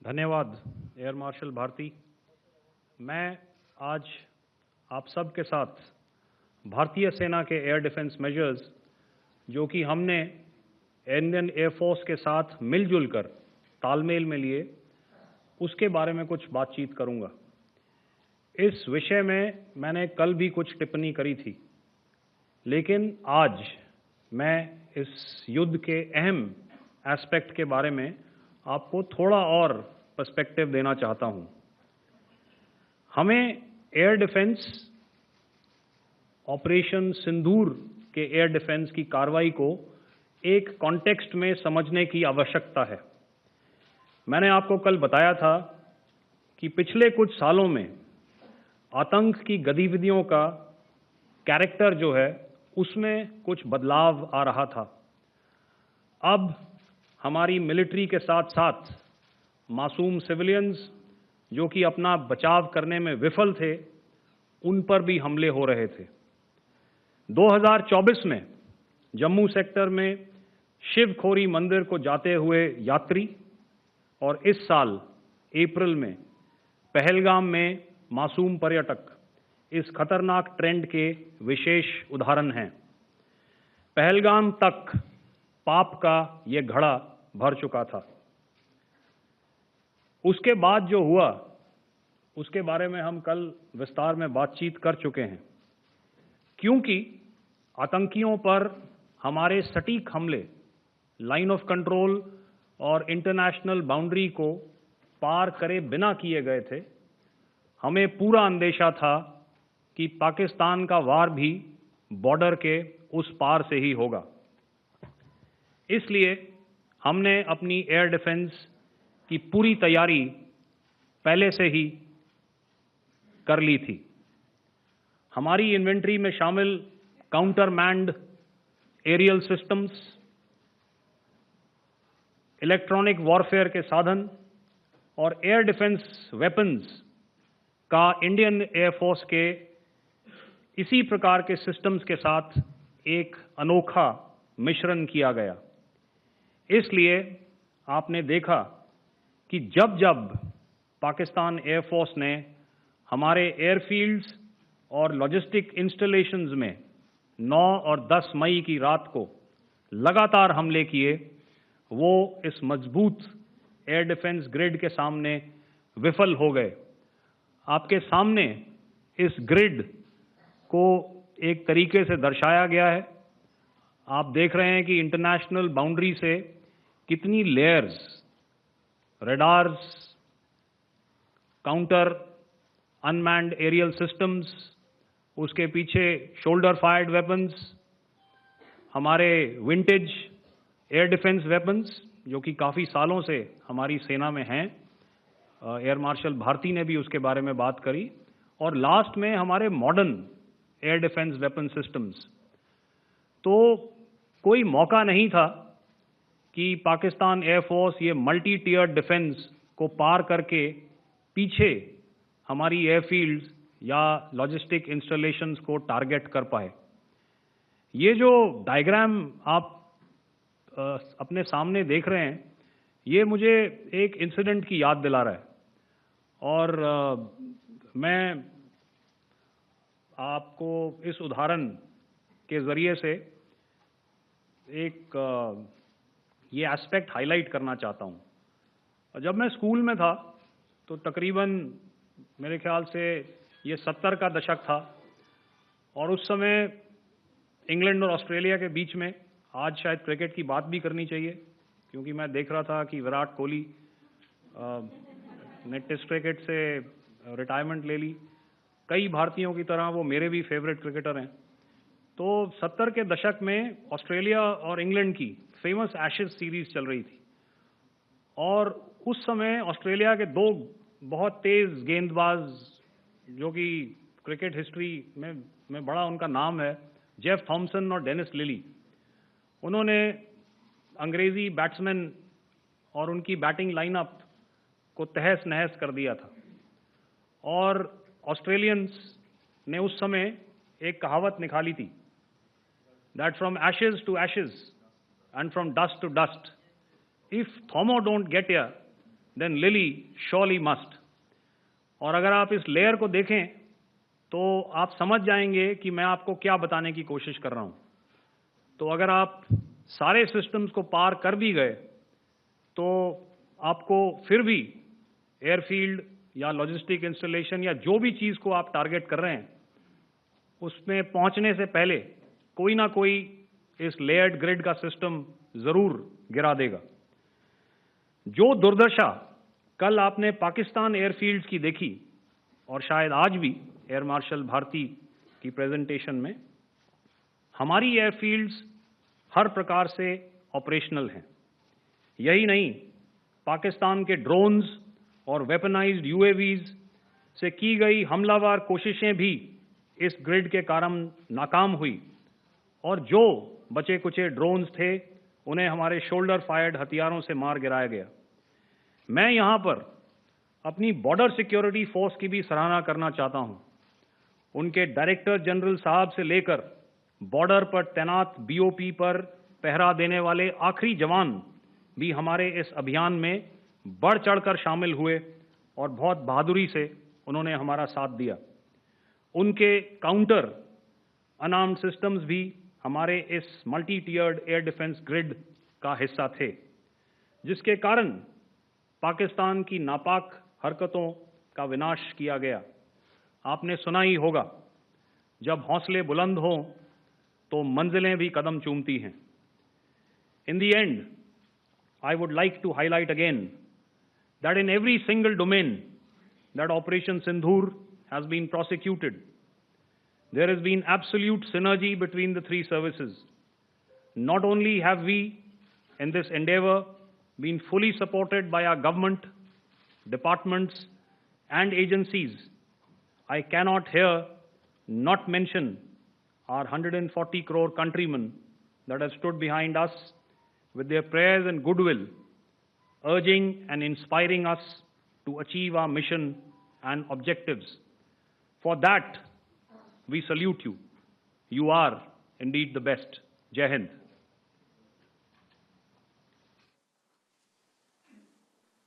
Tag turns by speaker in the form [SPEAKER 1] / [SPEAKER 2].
[SPEAKER 1] धन्यवाद air marshal Bharti. मैं आज आप सब के साथ भारतीय सेना के एयर डिफेंस मेजर्स जो कि हमने इंडियन एयरफोर्स के साथ मिलजुल कर तालमेल में लिए, उसके बारे में कुछ बातचीत करूंगा। इस विषय में मैंने कल भी कुछ टिप्पणी करी थी, लेकिन आज मैं इस युद्ध के अहम एस्पेक्ट के बारे में आपको थोड़ा और पर्सपेक्टिव देना चाहता हूं। हमें एयर डिफेंस ऑपरेशन सिंदूर के एयर डिफेंस की कार्रवाई को एक कॉन्टेक्स्ट में समझने की आवश्यकता है। मैंने आपको कल बताया था कि पिछले कुछ सालों में आतंक की गतिविधियों का कैरेक्टर जो है उसमें कुछ बदलाव आ रहा था। अब हमारी मिलिट्री के साथ साथ मासूम सिविलियंस जो कि अपना बचाव करने में विफल थे, उन पर भी हमले हो रहे थे। 2024 में जम्मू सेक्टर में शिवखोरी मंदिर को जाते हुए यात्री और इस साल अप्रैल में पहलगाम में मासूम पर्यटक इस खतरनाक ट्रेंड के विशेष उदाहरण हैं। पहलगाम तक पाप का ये घड़ा भर चुका था। उसके बाद जो हुआ उसके बारे में हम कल विस्तार में बातचीत कर चुके हैं, क्योंकि आतंकियों पर हमारे सटीक हमले लाइन ऑफ कंट्रोल और इंटरनेशनल बाउंड्री को पार करे बिना किए गए थे। हमें पूरा अंदेशा था कि पाकिस्तान का वार भी बॉर्डर के उस पार से ही होगा। इसलिए हमने अपनी एयर डिफेंस की पूरी तैयारी पहले से ही कर ली थी। हमारी इन्वेंट्री में शामिल counter manned aerial systems, electronic warfare के साधन और एयर डिफेंस वेपन्स का इंडियन एयरफोर्स के इसी प्रकार के सिस्टम्स के साथ एक अनोखा मिश्रण किया गया। इसलिए आपने देखा कि जब जब पाकिस्तान एयरफोर्स ने हमारे एयरफील्ड्स और लॉजिस्टिक इंस्टॉलेशंस में 9 और 10 मई की रात को लगातार हमले किए, वो इस मजबूत एयर डिफेंस ग्रिड के सामने विफल हो गए। आपके सामने इस ग्रिड को एक तरीके से दर्शाया गया है। आप देख रहे हैं कि इंटरनेशनल बाउंड्री से कितनी layers, radars, counter unmanned aerial systems, उसके पीछे शोल्डर फायर्ड वेपन्स, हमारे विंटेज एयर डिफेंस वेपन्स जो कि काफ़ी सालों से हमारी सेना में हैं। एयर मार्शल भारती ने भी उसके बारे में बात करी। और लास्ट में हमारे modern air defence weapon systems. तो कोई मौका नहीं था कि पाकिस्तान एयरफोर्स ये मल्टी टियर डिफेंस को पार करके पीछे हमारी एयरफील्ड्स या लॉजिस्टिक इंस्टॉलेशंस को टारगेट कर पाए। ये जो डायग्राम आप अपने सामने देख रहे हैं, ये मुझे एक इंसिडेंट की याद दिला रहा है। और मैं आपको इस उदाहरण के ज़रिए से एक ये एस्पेक्ट हाईलाइट करना चाहता हूँ। जब मैं स्कूल में था तो तकरीबन मेरे ख्याल से ये 70 का दशक था, और उस समय इंग्लैंड और ऑस्ट्रेलिया के बीच में, आज शायद क्रिकेट की बात भी करनी चाहिए क्योंकि मैं देख रहा था कि विराट कोहली ने टेस्ट क्रिकेट से रिटायरमेंट ले ली। कई भारतीयों की तरह वो मेरे भी फेवरेट क्रिकेटर हैं। तो 70 के दशक में ऑस्ट्रेलिया और इंग्लैंड की फेमस एशेज सीरीज चल रही थी, और उस समय ऑस्ट्रेलिया के दो बहुत तेज गेंदबाज जो कि क्रिकेट हिस्ट्री में बड़ा उनका नाम है, जेफ थॉमसन और डेनिस लिली, उन्होंने अंग्रेजी बैट्समैन और उनकी बैटिंग लाइनअप को तहस नहस कर दिया था। और ऑस्ट्रेलियंस ने उस समय एक कहावत निकाली थी, that from ashes to ashes and from dust to dust, if Thommo don't get here then Lily surely must. और अगर आप इस लेयर को देखें तो आप समझ जाएंगे कि मैं आपको क्या बताने की कोशिश कर रहा हूं। तो अगर आप सारे सिस्टम्स को पार कर भी गए तो आपको फिर भी एयरफील्ड या लॉजिस्टिक इंस्टॉलेशन या जो भी चीज़ को आप टारगेट कर रहे हैं उसमें पहुंचने से पहले कोई ना कोई इस लेयर्ड ग्रिड का सिस्टम ज़रूर गिरा देगा। जो दुर्दशा कल आपने पाकिस्तान एयरफील्ड्स की देखी और शायद आज भी एयर मार्शल भारती की प्रेजेंटेशन में, हमारी एयरफील्ड्स हर प्रकार से ऑपरेशनल हैं। यही नहीं, पाकिस्तान के ड्रोन्स और वेपनाइज्ड यूएवीज से की गई हमलावर कोशिशें भी इस ग्रिड के कारण नाकाम हुई और जो बचे कुचे ड्रोन्स थे उन्हें हमारे शोल्डर फायर्ड हथियारों से मार गिराया गया। मैं यहां पर अपनी बॉर्डर सिक्योरिटी फोर्स की भी सराहना करना चाहता हूं। उनके डायरेक्टर जनरल साहब से लेकर बॉर्डर पर तैनात बीओपी पर पहरा देने वाले आखिरी जवान भी हमारे इस अभियान में बढ़ चढ़कर शामिल हुए और बहुत बहादुरी से उन्होंने हमारा साथ दिया। उनके काउंटर अनार्म्ड सिस्टम्स भी हमारे इस मल्टी टियर्ड एयर डिफेंस ग्रिड का हिस्सा थे, जिसके कारण पाकिस्तान की नापाक हरकतों का विनाश किया गया। आपने सुना ही होगा, जब हौसले बुलंद हों तो मंजिलें भी कदम चूमती हैं। In the end, I would like to highlight again that in every single domain that Operation Sindhur has been prosecuted, there has been absolute synergy between the three services. Not only have we, in this endeavor, been fully supported by our government, departments, and agencies, I cannot here not mention our 140 crore countrymen that have stood behind us with their prayers and goodwill, urging and inspiring us to achieve our mission and objectives. For that, we salute you. You are indeed the best. Jai Hind.